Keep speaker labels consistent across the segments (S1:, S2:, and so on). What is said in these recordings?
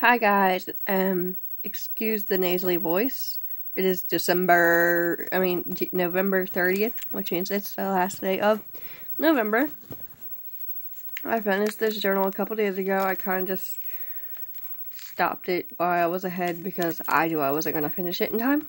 S1: Hi guys, excuse the nasally voice. It is November 30th, which means it's the last day of November. I finished this journal a couple days ago. I kind of just stopped it while I was ahead because I knew I wasn't going to finish it in time.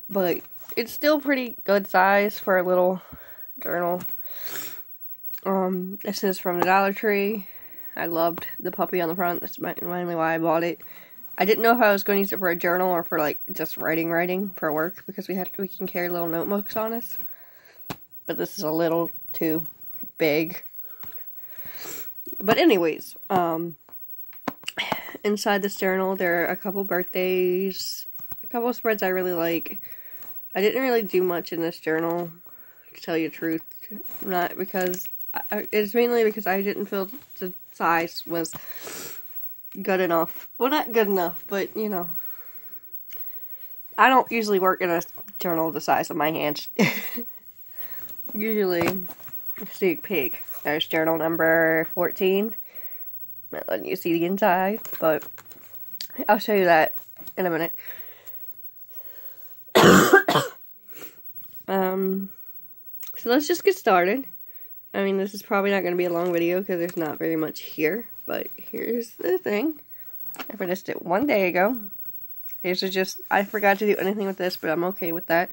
S1: But it's still pretty good size for a little journal. This is from the Dollar Tree. I loved the puppy on the front. That's mainly why I bought it. I didn't know if I was going to use it for a journal or for like just writing for work because we can carry little notebooks on us. But this is a little too big. But anyways, inside this journal there are a couple birthdays, a couple spreads I really like. I didn't really do much in this journal, to tell you the truth. Not because it's mainly because I didn't feel the size was good enough. Well, not good enough, but you know, I don't usually work in a journal the size of my hand. Usually, sneak peek. There's journal number 14. I'm not letting you see the inside, but I'll show you that in a minute. So let's just get started. I mean, this is probably not going to be a long video because there's not very much here, but here's the thing. I finished it one day ago. This is just, I forgot to do anything with this, but I'm okay with that.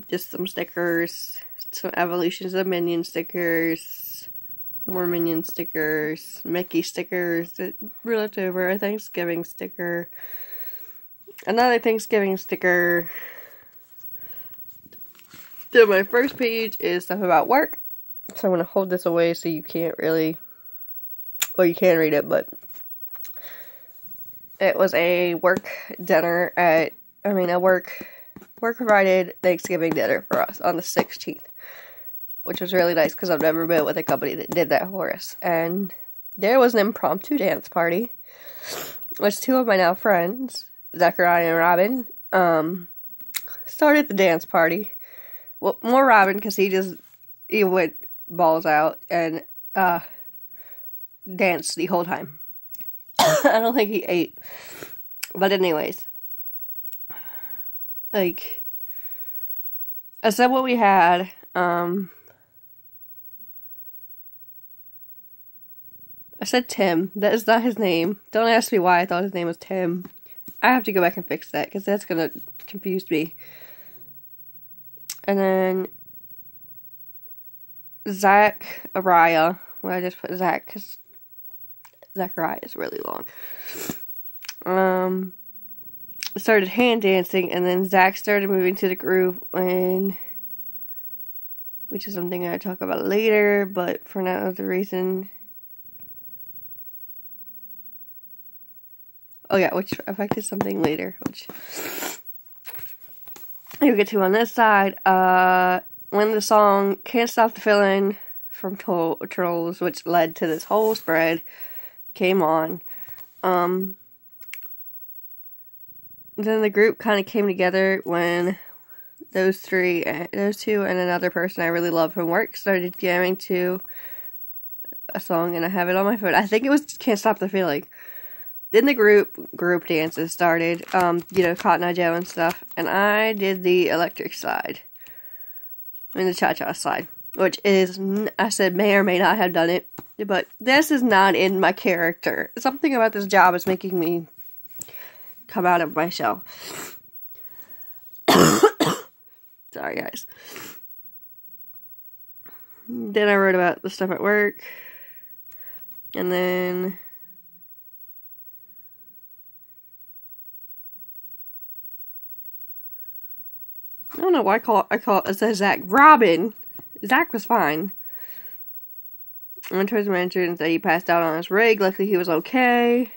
S1: Just some stickers, some evolutions of Minion stickers, more Minion stickers, Mickey stickers, left over, a Thanksgiving sticker, another Thanksgiving sticker. So my first page is stuff about work. So I'm going to hold this away so you can't really, well, you can read it, but it was a work dinner a work provided Thanksgiving dinner for us on the 16th, which was really nice because I've never been with a company that did that for us. And there was an impromptu dance party, which two of my now friends, Zachariah and Robin, started the dance party. Well, more Robin, because he went balls out and danced the whole time. I don't think he ate. But anyways, like, I said what we had. I said Tim. That is not his name. Don't ask me why I thought his name was Tim. I have to go back and fix that, because that's going to confuse me. And then Zachariah. Well, I just put Zach because Zachariah is really long. Started hand dancing, and then Zach started moving to the groove, which is something I talk about later. But for now, the reason. Oh yeah, which affected something later, which you'll get to on this side. When the song Can't Stop the Feeling from Trolls, which led to this whole spread, came on. Then the group kind of came together when those two and another person I really love from work started jamming to a song, and I have it on my phone. I think it was Can't Stop the Feeling. Then the group dances started, Cotton Eye Joe and stuff, and I did the electric slide, the cha-cha slide, which is, I said may or may not have done it, but this is not in my character. Something about this job is making me come out of my shell. Sorry, guys. Then I wrote about the stuff at work, and then I don't know why it says Zach. Robin. Zach was fine. I went towards the mentions that he passed out on his rig. Luckily he was okay.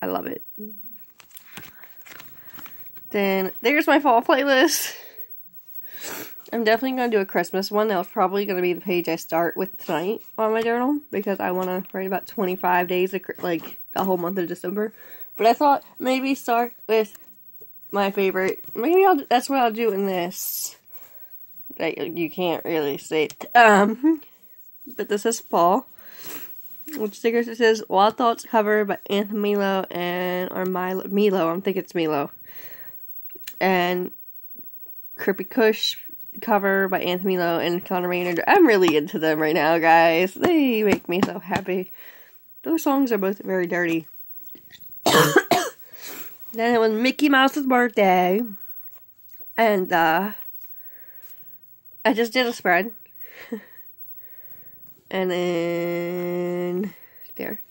S1: I love it. Then there's my fall playlist. I'm definitely going to do a Christmas one. That was probably going to be the page I start with tonight on my journal, because I want to write about 25 days, like the whole month of December. But I thought maybe start with my favorite. Maybe that's what I'll do in this. That you can't really see. But this is fall. Which stickers it says Wild Thoughts cover by Anthony Milo Milo. I think it's Milo. And Crippy Kush cover by Anthony Milo and Connor Maynard. I'm really into them right now, guys. They make me so happy. Those songs are both very dirty. Then it was Mickey Mouse's birthday. And I just did a spread. And then there.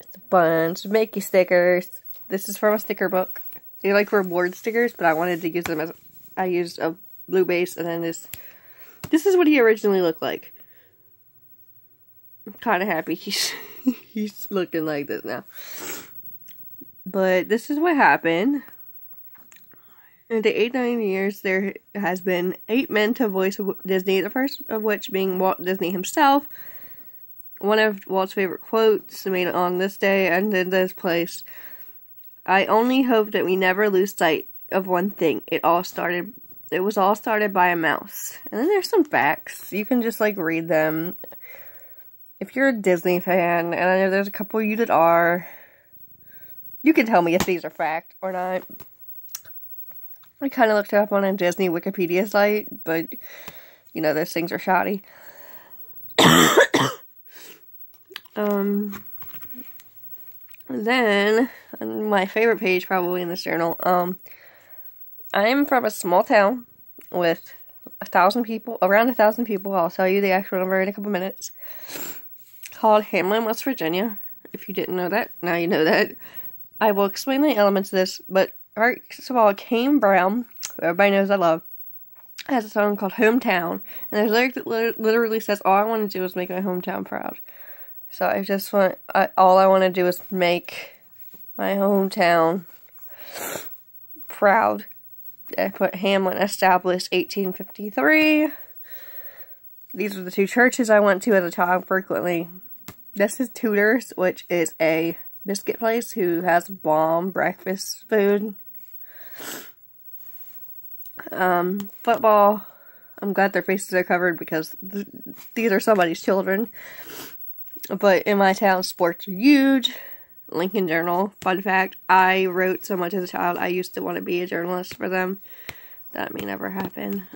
S1: It's a bunch of Mickey stickers. This is from a sticker book. They like reward stickers, but I wanted to use them as I used a blue base, and then this is what he originally looked like. I'm kind of happy he's looking like this now. But this is what happened. In the 8-9 years, there has been 8 men to voice Disney, the first of which being Walt Disney himself. One of Walt's favorite quotes made on this day and in this place. I only hope that we never lose sight of one thing. It was all started by a mouse. And then there's some facts. You can just like read them. If you're a Disney fan, and I know there's a couple of you that are, you can tell me if these are fact or not. I kind of looked it up on a Disney Wikipedia site, but, you know, those things are shoddy. Then, my favorite page probably in this journal, I'm from a small town with 1,000 people, around 1,000 people. I'll tell you the actual number in a couple minutes. Called Hamlin, West Virginia. If you didn't know that, now you know that. I will explain the elements of this, but first of all, Kane Brown, who everybody knows I love, has a song called Hometown. And there's a lyric that literally says, all I want to do is make my hometown proud. So I just want, all I want to do is make my hometown proud. I put Hamlin established 1853. These are the 2 churches I went to as a child frequently. This is Tudor's, which is a biscuit place who has bomb breakfast food. Football. I'm glad their faces are covered because these are somebody's children. But in my town, sports are huge. Lincoln Journal. Fun fact, I wrote so much as a child, I used to want to be a journalist for them. That may never happen.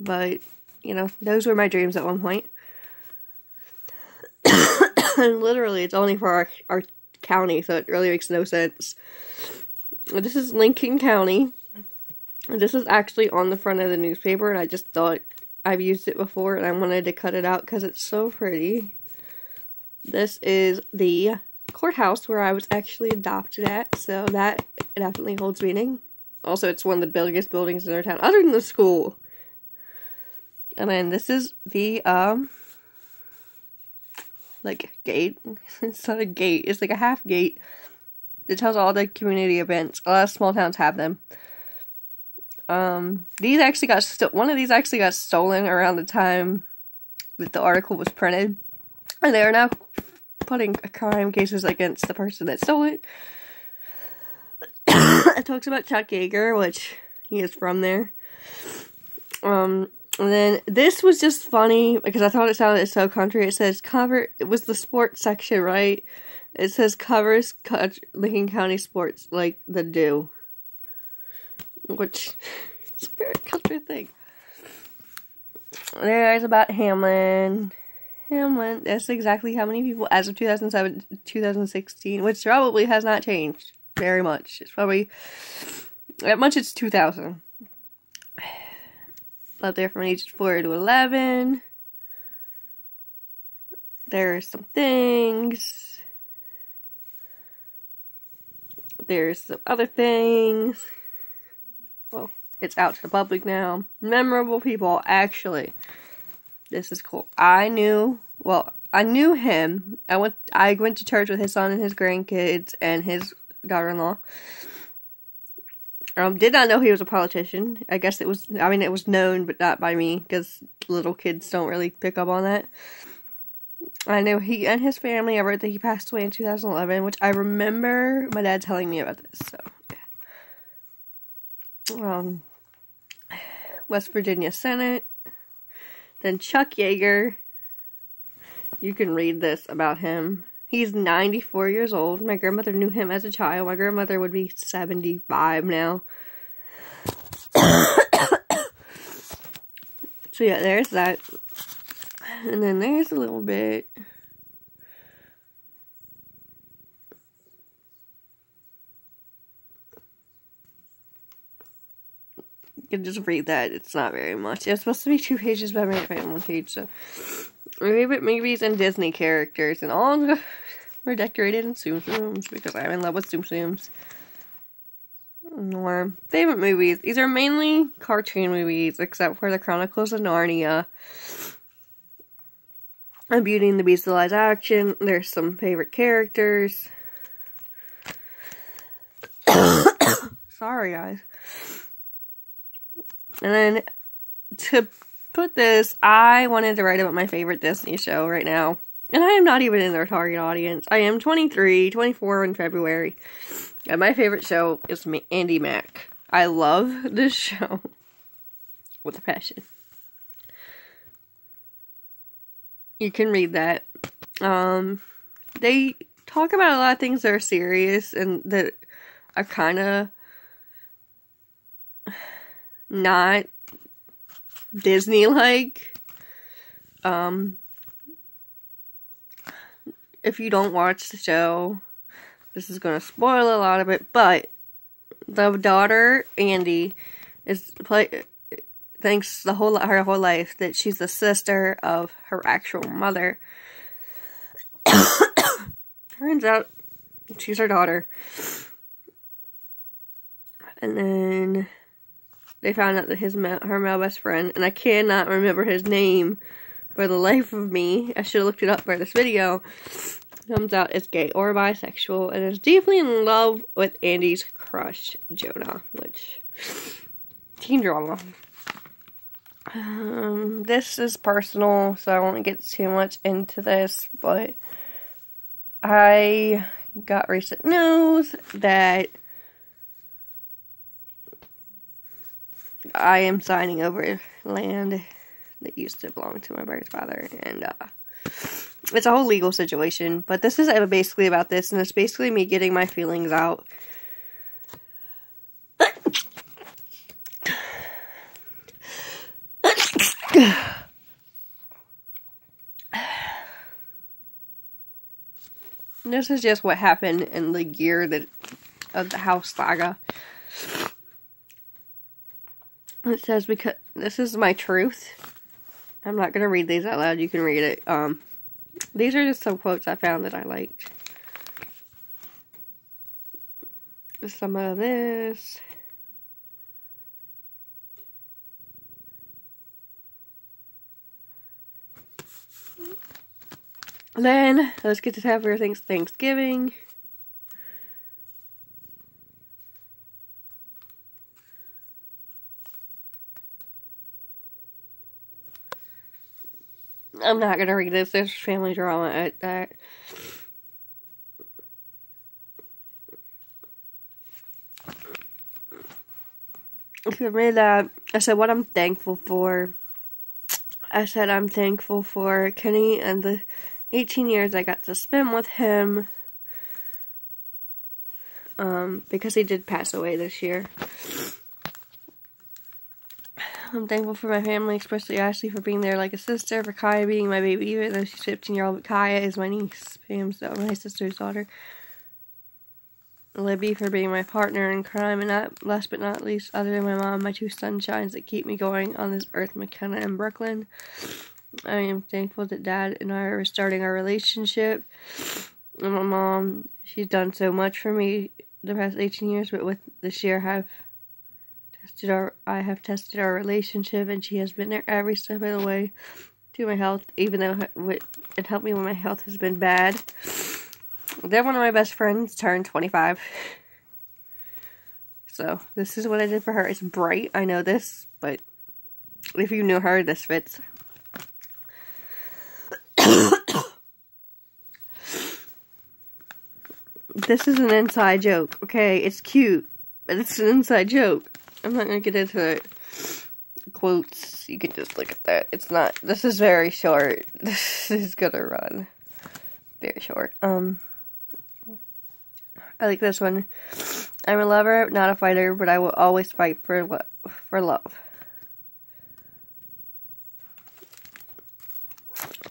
S1: But, you know, those were my dreams at one point. And literally, it's only for our county, so it really makes no sense. This is Lincoln County. This is actually on the front of the newspaper, and I just thought I've used it before, and I wanted to cut it out because it's so pretty. This is the courthouse where I was actually adopted at, so that definitely holds meaning. Also, it's one of the biggest buildings in our town, other than the school. And then this is the, like, gate. It's not a gate, it's like a half gate. It tells all the community events. A lot of small towns have them. These actually got one of these actually got stolen around the time that the article was printed. And they are now putting crime cases against the person that stole it. It talks about Chuck Yeager, which he is from there. And then this was just funny because I thought it sounded so country. It says it was the sports section, right? It says covers Lincoln County sports like the Dew. Which is a very country thing. There's about Hamlin. That's exactly how many people as of 2016, which probably has not changed very much. It's probably, at much it's 2,000. Up there from ages 4 to 11. There's some things. There's some other things. Well, it's out to the public now. Memorable people, actually. This is cool. I knew him. I went to church with his son and his grandkids and his daughter-in-law. Did not know he was a politician. I guess it was known, but not by me, because little kids don't really pick up on that. I know he and his family, I wrote that he passed away in 2011, which I remember my dad telling me about this, so, yeah. West Virginia Senate. Then Chuck Yeager. You can read this about him. He's 94 years old. My grandmother knew him as a child. My grandmother would be 75 now. So yeah, there's that. And then there's a little bit. You can just read that. It's not very much. It's supposed to be 2 pages, but I made it 1 page. So, my favorite movies and Disney characters, and all of them were decorated in Tsum Tsums because I'm in love with Tsum Tsums. More favorite movies. These are mainly cartoon movies, except for the Chronicles of Narnia and Beauty and the Beast, the live action. There's some favorite characters. Sorry, guys. And then to put this, I wanted to write about my favorite Disney show right now. And I am not even in their target audience. I am 24 in February. And my favorite show is Andi Mack. I love this show with a passion. You can read that. They talk about a lot of things that are serious and that are kind of not Disney-like. If you don't watch the show, this is going to spoil a lot of it, but the daughter, Andi, thinks her whole life that she's the sister of her actual mother. Turns out she's her daughter. And then they found out that her male best friend, and I cannot remember his name for the life of me. I should have looked it up for this video. Comes out is gay or bisexual and is deeply in love with Andi's crush, Jonah, which teen drama. This is personal, so I won't get too much into this, but I got recent news that I am signing over land that used to belong to my birth father, and it's a whole legal situation, but this is basically about this, and it's basically me getting my feelings out. This is just what happened in the year of the house saga. It says, because this is my truth. I'm not going to read these out loud. You can read it. These are just some quotes I found that I liked. Some of this. Then, let's get to Happy Thanksgiving. I'm not going to read this. There's family drama at that. If you read that, I said what I'm thankful for. I said I'm thankful for Kenny and the 18 years I got to spend with him. Because he did pass away this year. I'm thankful for my family, especially Ashley for being there like a sister, for Kaya being my baby, even though she's 15-year-old, but Kaya is my niece, Pam's my sister's daughter. Libby for being my partner in crime, and last but not least, other than my mom, my 2 sunshines that keep me going on this earth, McKenna and Brooklyn. I am thankful that Dad and I are restarting our relationship. And my mom, she's done so much for me the past 18 years, but with this year I have tested our relationship, and she has been there every step of the way to my health, even though it helped me when my health has been bad. Then one of my best friends turned 25. So, this is what I did for her. It's bright, I know this, but if you knew her, this fits. This is an inside joke, okay? It's cute, but it's an inside joke. I'm not gonna get into quotes this. You can just look at that. It's not, this is very short. This is gonna run very short. I like this one. I'm a lover, not a fighter, but I will always fight for love.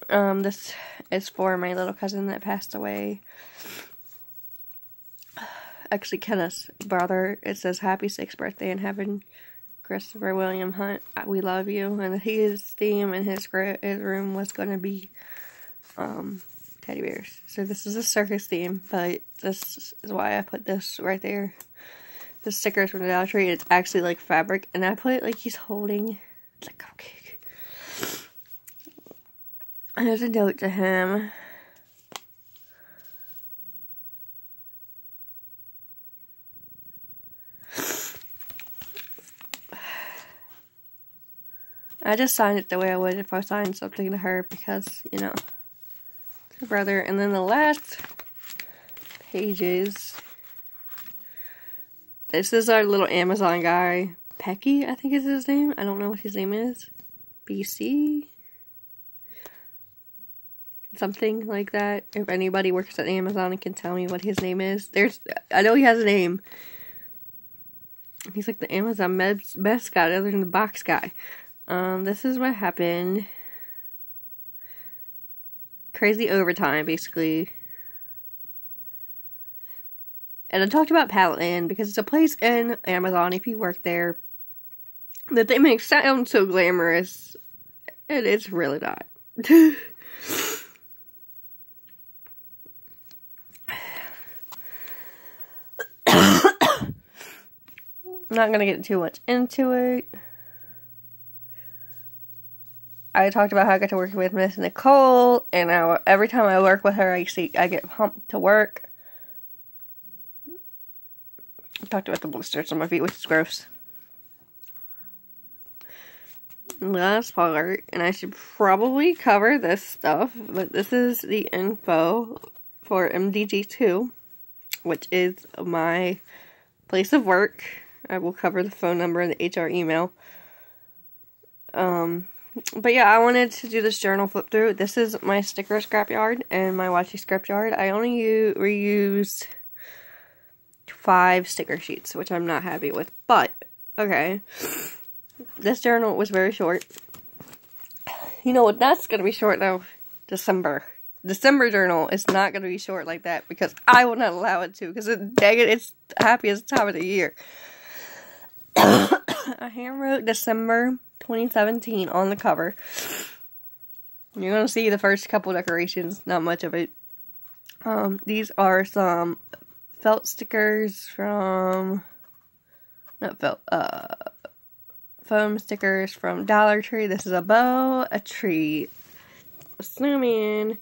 S1: This is for my little cousin that passed away. Actually, Kenneth's brother. It says, happy 6th birthday in heaven, Christopher William Hunt. We love you. And his theme in his room was going to be teddy bears. So this is a circus theme, but this is why I put this right there. The stickers from the Dollar Tree. It's actually like fabric, and I put it like he's holding it's like cupcake. And there's a note to him. I just signed it the way I would if I signed something to her because, you know, it's her brother. And then the last pages. This is our little Amazon guy. Pecky, I think is his name. I don't know what his name is. BC? Something like that. If anybody works at Amazon and can tell me what his name is. I know he has a name. He's like the Amazon mascot other than the box guy. This is what happened. Crazy overtime, basically. And I talked about Palletland because it's a place in Amazon, if you work there, that they make sound so glamorous. And it's really not. I'm not gonna get too much into it. I talked about how I got to work with Miss Nicole, and every time I work with her, I get pumped to work. I talked about the blisters on my feet, which is gross. Last part, and I should probably cover this stuff, but this is the info for MDG2, which is my place of work. I will cover the phone number and the HR email. But yeah, I wanted to do this journal flip through. This is my sticker scrapyard and my washi scrapyard. I only reused 5 sticker sheets, which I'm not happy with. But, okay. This journal was very short. You know what, that's going to be short though? December. December journal is not going to be short like that because I will not allow it to. Because, dang it, it's the happiest time of the year. I handwrote December 2017 on the cover. You're going to see the first couple decorations, not much of it. These are some felt stickers from, not felt, foam stickers from Dollar Tree. This is a bow, a tree, a snowman,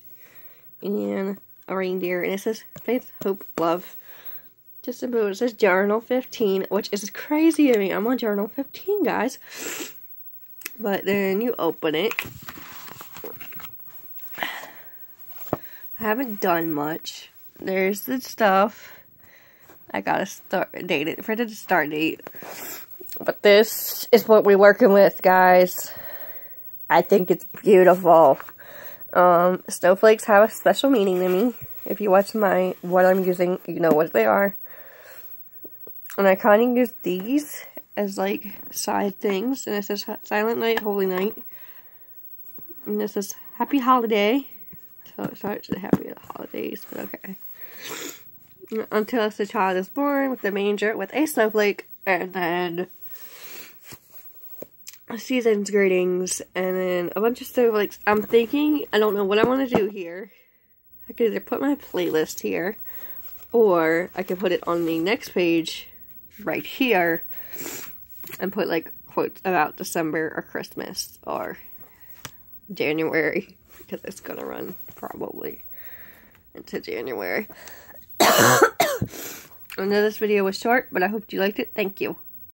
S1: and a reindeer. And it says faith, hope, love. Just a bow. It says journal 15, which is crazy to me. I'm on journal 15, guys. But then you open it. I haven't done much. There's the stuff. I gotta date it for the start date. But this is what we're working with, guys. I think it's beautiful. Snowflakes have a special meaning to me. If you watch what I'm using, you know what they are. And I kind of use these as like side things. And it says Silent Night, Holy Night. And this is Happy Holiday. So it starts with Happy Holidays, but okay. Until the child is born with the manger with a snowflake. And then season's greetings. And then a bunch of snowflakes. I'm thinking, I don't know what I want to do here. I could either put my playlist here. Or I could put it on the next page right here and put like quotes about December or Christmas or January because it's gonna run probably into January. I know this video was short, but I hope you liked it. Thank you.